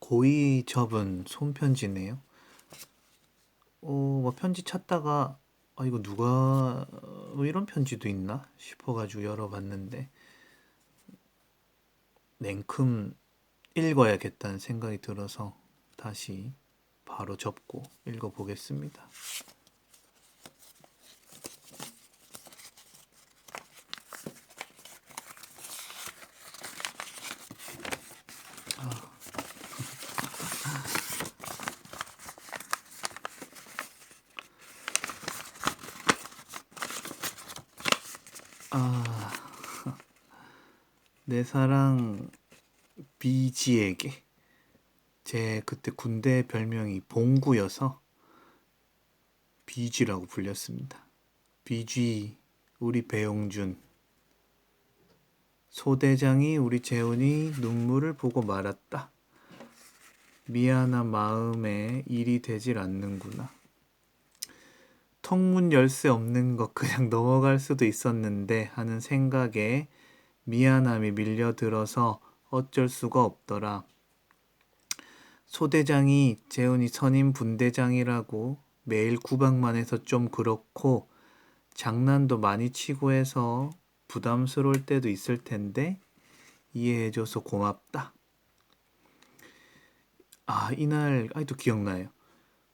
거의 접은 손편지네요. 뭐 편지 찾다가 이거 누가 이런 편지도 있나 싶어가지고 열어봤는데 냉큼 읽어야겠다는 생각이 들어서 다시 바로 접고 읽어보겠습니다. 아, 내 사랑 비지에게. 제 그때 군대 별명이 봉구여서 비쥐라고 불렸습니다. 비쥐, 우리 배용준. 소대장이 우리 재훈이 눈물을 보고 말았다. 미안한 마음에 일이 되질 않는구나. 통문 열쇠 없는 거 그냥 넘어갈 수도 있었는데 하는 생각에 미안함이 밀려들어서 어쩔 수가 없더라. 소대장이 재훈이 선임 분대장이라고 매일 구박만 해서 좀 그렇고 장난도 많이 치고 해서 부담스러울 때도 있을 텐데 이해해줘서 고맙다. 이날 아직도 기억나요.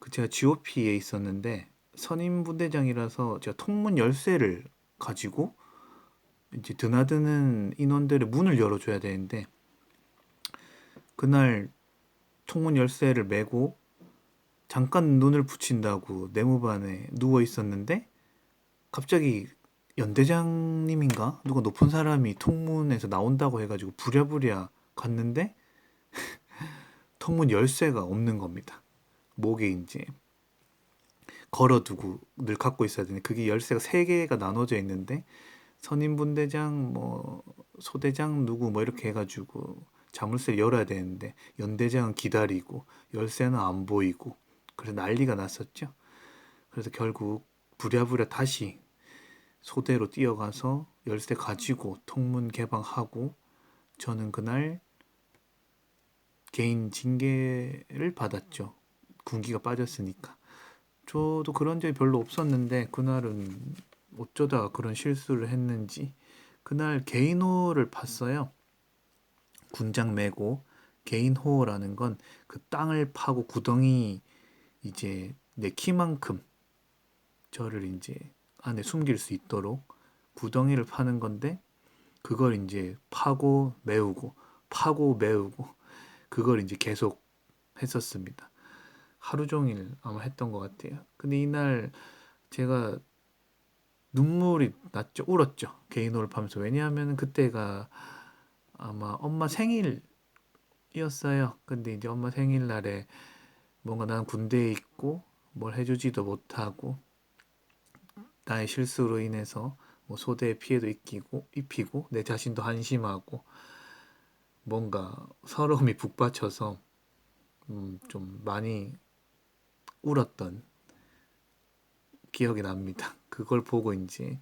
제가 GOP에 있었는데 선임 분대장이라서 제가 통문 열쇠를 가지고 이제 드나드는 인원들의 문을 열어줘야 되는데 그날 통문 열쇠를 메고 잠깐 눈을 붙인다고 내무반에 누워 있었는데 갑자기 연대장님인가 누가 높은 사람이 통문에서 나온다고 해가지고 부랴부랴 갔는데 통문 열쇠가 없는 겁니다. 목에 이제 걸어두고 늘 갖고 있어야 되는데 그게 열쇠가 3개가 나눠져 있는데 선임분대장 뭐 소대장 누구 뭐 이렇게 해가지고 자물쇠를 열어야 되는데 연대장은 기다리고 열쇠는 안 보이고 그래서 난리가 났었죠. 그래서 결국 부랴부랴 다시 소대로 뛰어가서 열쇠 가지고 통문 개방하고 저는 그날 개인 징계를 받았죠. 군기가 빠졌으니까. 저도 그런 적이 별로 없었는데 그날은 어쩌다 그런 실수를 했는지 그날 개인호를 팠어요. 군장 메고 개인호라는 건 그 땅을 파고 구덩이 이제 내 키만큼 저를 이제 안에 숨길 수 있도록 구덩이를 파는 건데 그걸 이제 파고 메우고 그걸 이제 계속 했었습니다. 하루 종일 아마 했던 것 같아요. 근데 이날 제가 눈물이 났죠. 울었죠. 개인호를 파면서. 왜냐하면 그때가 아마 엄마 생일이었어요. 근데 이제 엄마 생일날에 뭔가 난 군대에 있고 뭘 해주지도 못하고 나의 실수로 인해서 뭐 소대에 피해도 입히고 내 자신도 한심하고 뭔가 서러움이 북받쳐서 좀 많이 울었던 기억이 납니다. 그걸 보고 이제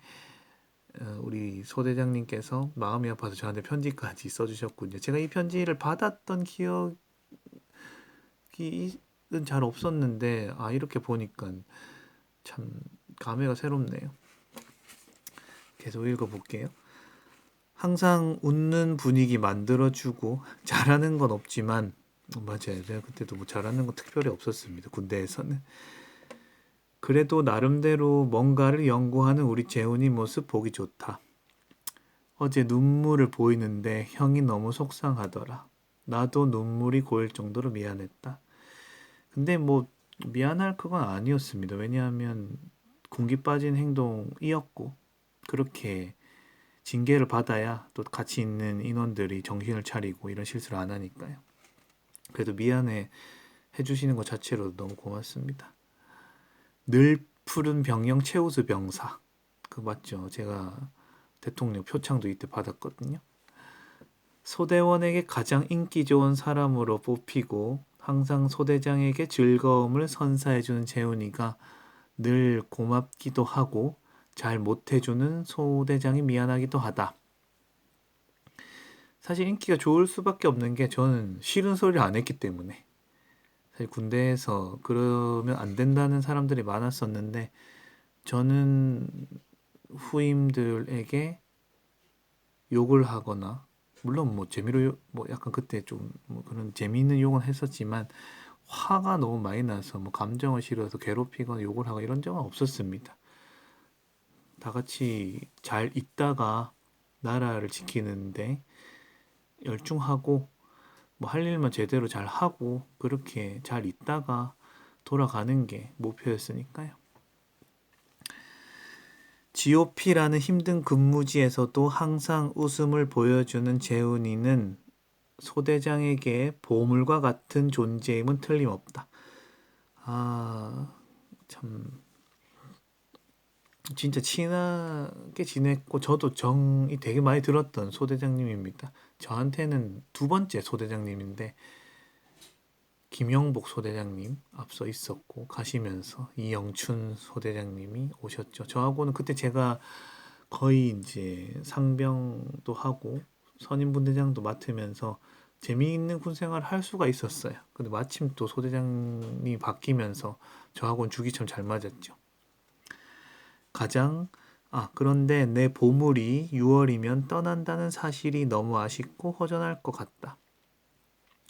우리 소대장님께서 마음이 아파서 저한테 편지까지 써주셨군요. 제가 이 편지를 받았던 기억이 잘 없었는데 이렇게 보니까 참 감회가 새롭네요. 계속 읽어볼게요. 항상 웃는 분위기 만들어주고 잘하는 건 없지만 맞아요. 제가 그때도 뭐 잘하는 건 특별히 없었습니다. 군대에서는. 그래도 나름대로 뭔가를 연구하는 우리 재훈이 모습 보기 좋다. 어제 눈물을 보이는데 형이 너무 속상하더라. 나도 눈물이 고일 정도로 미안했다. 근데 뭐 미안할 그건 아니었습니다. 왜냐하면 군기 빠진 행동이었고 그렇게 징계를 받아야 또 같이 있는 인원들이 정신을 차리고 이런 실수를 안 하니까요. 그래도 미안해 해주시는 것 자체로 너무 고맙습니다. 늘 푸른 병영 최우수 병사. 그 맞죠? 제가 대통령 표창도 이때 받았거든요. 소대원에게 가장 인기 좋은 사람으로 뽑히고 항상 소대장에게 즐거움을 선사해주는 재훈이가 늘 고맙기도 하고 잘 못해주는 소대장이 미안하기도 하다. 사실 인기가 좋을 수밖에 없는 게 저는 싫은 소리를 안 했기 때문에. 사실 군대에서 그러면 안 된다는 사람들이 많았었는데 저는 후임들에게 욕을 하거나 물론 뭐 재미로 뭐 약간 그때 좀 뭐 그런 재미있는 욕은 했었지만 화가 너무 많이 나서 뭐 감정을 실어서 괴롭히거나 욕을 하고 이런 적은 없었습니다. 다 같이 잘 있다가 나라를 지키는데 열중하고 뭐 할 일만 제대로 잘 하고 그렇게 잘 있다가 돌아가는 게 목표였으니까요. GOP라는 힘든 근무지에서도 항상 웃음을 보여주는 재훈이는 소대장에게 보물과 같은 존재임은 틀림없다. 아, 참 진짜 친하게 지냈고 저도 정이 되게 많이 들었던 소대장님입니다. 저한테는 두 번째 소대장님인데 김영복 소대장님 앞서 있었고 가시면서 이영춘 소대장님이 오셨죠. 저하고는 그때 제가 거의 이제 상병도 하고 선임분대장도 맡으면서 재미있는 군 생활을 할 수가 있었어요. 근데 마침 또 소대장님이 바뀌면서 저하고는 죽이처럼 잘 맞았죠. 가장 그런데 내 보물이 6월이면 떠난다는 사실이 너무 아쉽고 허전할 것 같다.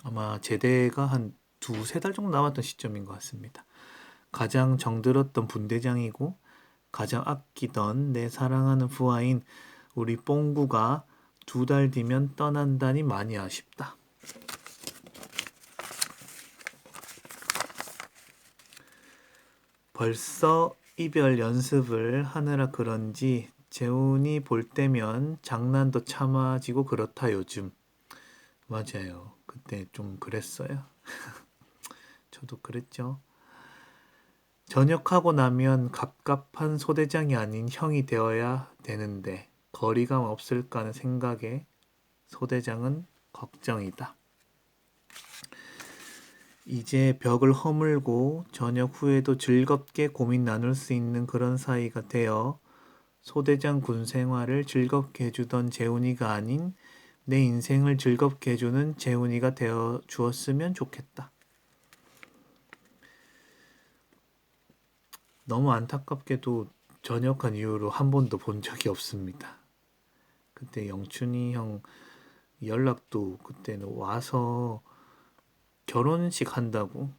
아마 제대가 한 두세 달 정도 남았던 시점인 것 같습니다. 가장 정들었던 분대장이고 가장 아끼던 내 사랑하는 부하인 우리 뽕구가 2달 뒤면 떠난다니 많이 아쉽다. 벌써 이별 연습을 하느라 그런지 재훈이 볼 때면 장난도 참아지고 그렇다 요즘. 맞아요. 그때 좀 그랬어요. 저도 그랬죠. 전역하고 나면 갑갑한 소대장이 아닌 형이 되어야 되는데 거리감 없을까 하는 생각에 소대장은 걱정이다. 이제 벽을 허물고 저녁 후에도 즐겁게 고민 나눌 수 있는 그런 사이가 되어 소대장 군 생활을 즐겁게 해주던 재훈이가 아닌 내 인생을 즐겁게 해주는 재훈이가 되어 주었으면 좋겠다. 너무 안타깝게도 전역한 이후로 한 번도 본 적이 없습니다. 그때 영춘이 형 연락도 그때는 와서 결혼식 한다고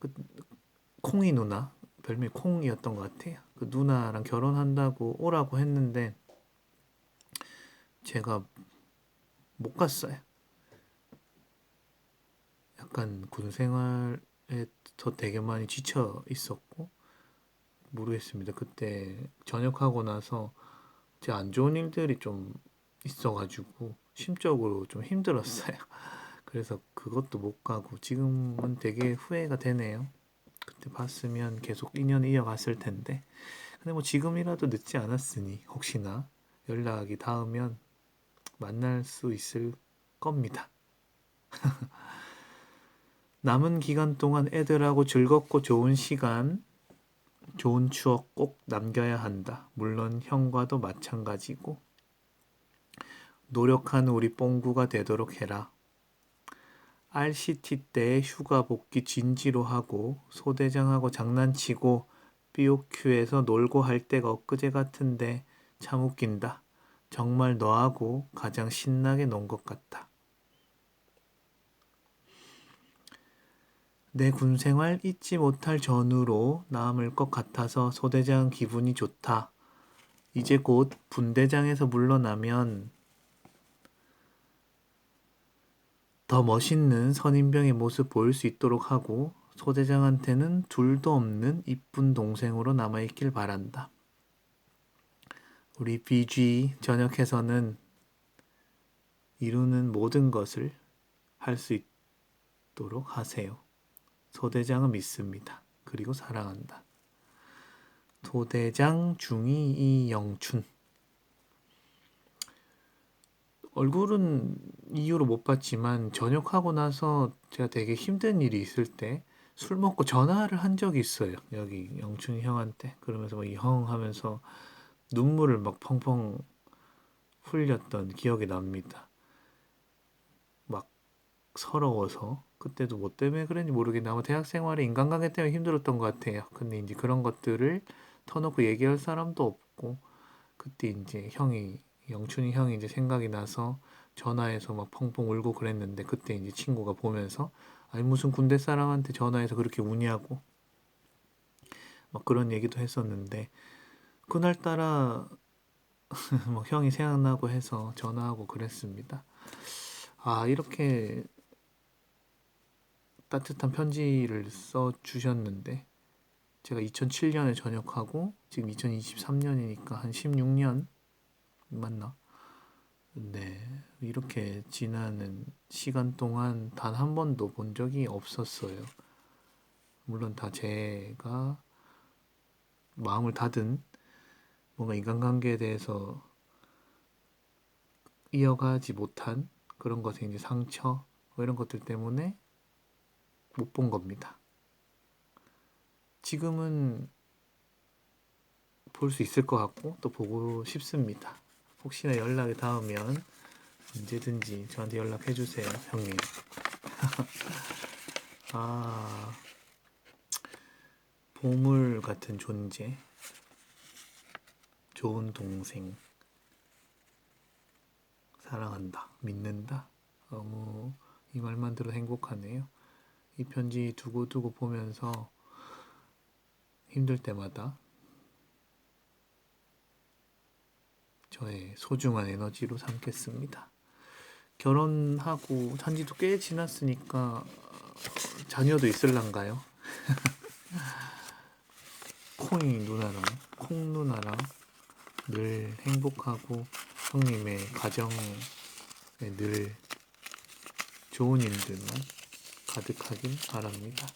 콩이 누나 별명이 콩이었던 것 같아요. 그 누나랑 결혼한다고 오라고 했는데 제가 못 갔어요. 약간 군 생활에 더 되게 많이 지쳐 있었고 모르겠습니다. 그때 전역하고 나서 제 안 좋은 일들이 좀 있어가지고 심적으로 좀 힘들었어요. 그래서 그것도 못 가고 지금은 되게 후회가 되네요. 그때 봤으면 계속 인연을 이어갔을 텐데. 근데 뭐 지금이라도 늦지 않았으니 혹시나 연락이 닿으면 만날 수 있을 겁니다. 남은 기간 동안 애들하고 즐겁고 좋은 시간, 좋은 추억 꼭 남겨야 한다. 물론 형과도 마찬가지고 노력하는 우리 뽕구가 되도록 해라. RCT 때 휴가 복귀 진지로 하고 소대장하고 장난치고 BOQ에서 놀고 할 때가 엊그제 같은데 참 웃긴다. 정말 너하고 가장 신나게 논 것 같다. 내 군생활 잊지 못할 전후로 남을 것 같아서 소대장 기분이 좋다. 이제 곧 분대장에서 물러나면 더 멋있는 선임병의 모습 보일 수 있도록 하고 소대장한테는 둘도 없는 이쁜 동생으로 남아있길 바란다. 우리 BG 전역에서는 이루는 모든 것을 할 수 있도록 하세요. 소대장은 믿습니다. 그리고 사랑한다. 소대장 중위 이영춘. 얼굴은 이후로 못 봤지만 전역하고 나서 제가 되게 힘든 일이 있을 때 술 먹고 전화를 한 적이 있어요. 여기 영춘이 형한테. 그러면서 막 이 형 하면서 눈물을 막 펑펑 흘렸던 기억이 납니다. 서러워서 그때도 뭐 때문에 그랬는지 모르겠는데 아마 대학 생활에 인간관계 때문에 힘들었던 것 같아요. 근데 이제 그런 것들을 터놓고 얘기할 사람도 없고 그때 이제 영춘이 형이 이제 생각이 나서 전화해서 막 펑펑 울고 그랬는데 그때 이제 친구가 보면서 아니 무슨 군대 사람한테 전화해서 그렇게 우냐고 막 그런 얘기도 했었는데 그날따라 뭐 형이 생각나고 해서 전화하고 그랬습니다. 아, 이렇게 따뜻한 편지를 써 주셨는데 제가 2007년에 전역하고 지금 2023년이니까 한 16년 맞나? 네, 이렇게 지나는 시간 동안 단 한 번도 본 적이 없었어요. 물론 다 제가 마음을 닫은 뭔가 인간관계에 대해서 이어가지 못한 그런 것에 이제 상처 뭐 이런 것들 때문에 못 본 겁니다. 지금은 볼 수 있을 것 같고 또 보고 싶습니다. 혹시나 연락이 닿으면 언제든지 저한테 연락해 주세요, 형님. 아, 보물 같은 존재, 좋은 동생, 사랑한다, 믿는다. 너무 이 말만 들어도 행복하네요. 이 편지 두고두고 보면서 힘들 때마다 저의 소중한 에너지로 삼겠습니다. 결혼하고 산지도 꽤 지났으니까 자녀도 있을란가요? 콩 누나랑 늘 행복하고 형님의 가정에 늘 좋은 일들만 가득하길 바랍니다.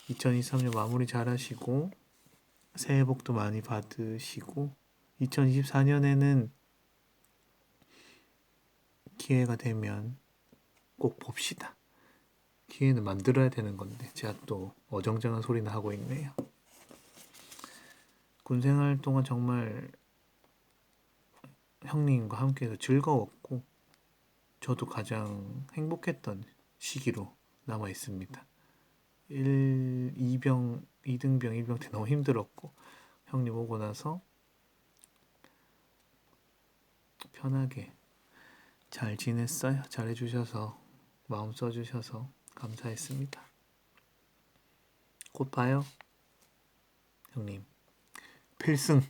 2023년 마무리 잘 하시고 새해 복도 많이 받으시고 2024년에는 기회가 되면 꼭 봅시다. 기회는 만들어야 되는 건데 제가 또 어정쩡한 소리나 하고 있네요. 군생활 동안 정말 형님과 함께해서 즐거웠고 저도 가장 행복했던 시기로 남아 있습니다. 2병, 2등병, 1병 때 너무 힘들었고 형님 오고 나서 편하게 잘 지냈어요. 잘해주셔서 마음 써주셔서 감사했습니다. 곧 봐요, 형님. 필승.